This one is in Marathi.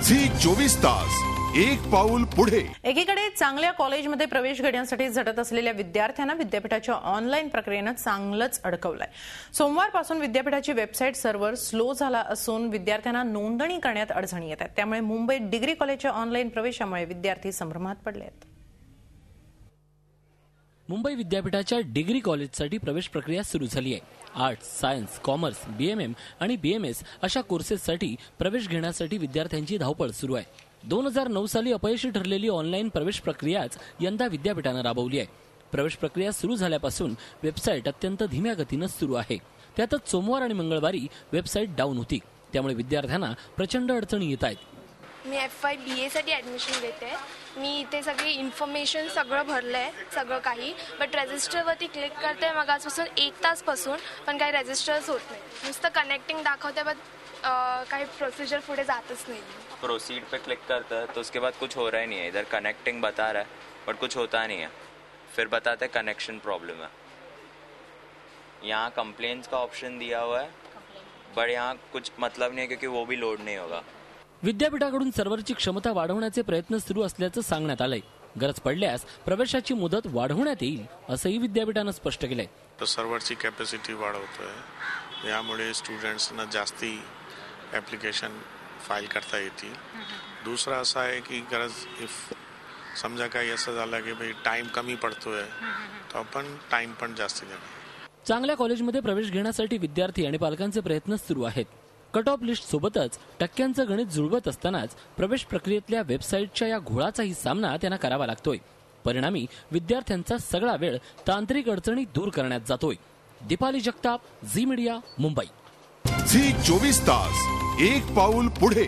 झी 24 तास एक पाऊल पुढे। एकीकडे चांगल्या कॉलेजमध्ये प्रवेश घेण्यासाठी झटत असलेल्या विद्यार्थ्यांना विद्यापीठाच्या ऑनलाईन प्रक्रियेने चांगलंच अडकवलंय। सोमवारपासून विद्यापीठाची वेबसाईट सर्व्हर स्लो झाला असून विद्यार्थ्यांना नोंदणी करण्यात अडचणी येत आहेत। त्यामुळे मुंबईत डिग्री कॉलेजच्या ऑनलाईन प्रवेशामुळे विद्यार्थी संभ्रमात पडले आहेत। मुंबई विद्यापीठाच्या डिग्री कॉलेजसाठी प्रवेश प्रक्रिया सुरू झाली आहे। आर्ट्स, सायन्स, कॉमर्स, बीएमएम आणि बीएमएस अशा कोर्सेससाठी प्रवेश घेण्यासाठी विद्यार्थ्यांची धावपळ सुरू आहे। 2009 साली अपयशी ठरलेली ऑनलाईन प्रवेश प्रक्रियाच यंदा विद्यापीठाने राबवली आहे। प्रवेश प्रक्रिया सुरू झाल्यापासून वेबसाईट अत्यंत धीम्या गतीने सुरू आहे। त्यातच सोमवार आणि मंगळवारी वेबसाईट डाऊन होती, त्यामुळे विद्यार्थ्यांना प्रचंड अडचणी येत आहेत। मी FY BA साठी ॲडमिशन घेते। मी इथे सगळी इन्फॉर्मेशन सगळं भरलंय, सगळं काही, बट रजिस्टरवरती क्लिक करते मग आजपासून 1 तासपासून पण काही रजिस्टर्स होत नाही। नुसतं कनेक्टिंग दाखवते बट काही प्रोसीजर पुढे जातच नाही। प्रोसीड पे क्लिक करता है तो उसके बाद कुछ हो रहा ही नहीं है। इधर कनेक्टिंग बता रहा है बट कुछ होता नहीं है, फिर बताते हैं कनेक्शन प्रॉब्लम है। यहाँ कंप्लेंट्स का ऑप्शन दिया हुआ है बट यहाँ कुछ मतलब नहीं है क्योंकि वो भी लोड नहीं होगा। विद्यापीठाकडून सर्व्हरची क्षमता वाढवण्याचे प्रयत्न सुरू असल्याचं सांगण्यात आलंय। गरज पडल्यास प्रवेशाची मुदत वाढवण्यात येईल असंही विद्यापीठानं स्पष्ट केलंय। सर्व्हरची कॅपॅसिटी वाढवतोय, यामुळे स्टुडंट्सना जास्ती ॲप्लिकेशन फाईल करता येतील। दुसरा असा आहे की गरज इफ समजा काही असं झालं की भाई टाइम कमी पडतोय तर आपण टाइम पण जास्त देणार। चांगल्या कॉलेजमध्ये प्रवेश घेण्यासाठी विद्यार्थी आणि पालकांचे प्रयत्न सुरू आहेत। कट ऑफ लिस्ट सोबतच टक्क्यांचं गणित जुळवत असतानाच प्रवेश प्रक्रियेतल्या वेबसाईटच्या या घोळाचाही सामना त्यांना करावा लागतोय। परिणामी विद्यार्थ्यांचा सगळा वेळ तांत्रिक अडचणी दूर करण्यात जातोय। दीपाली जगताप, झी मीडिया, मुंबई। झी 24 तास एक पाऊल पुढे।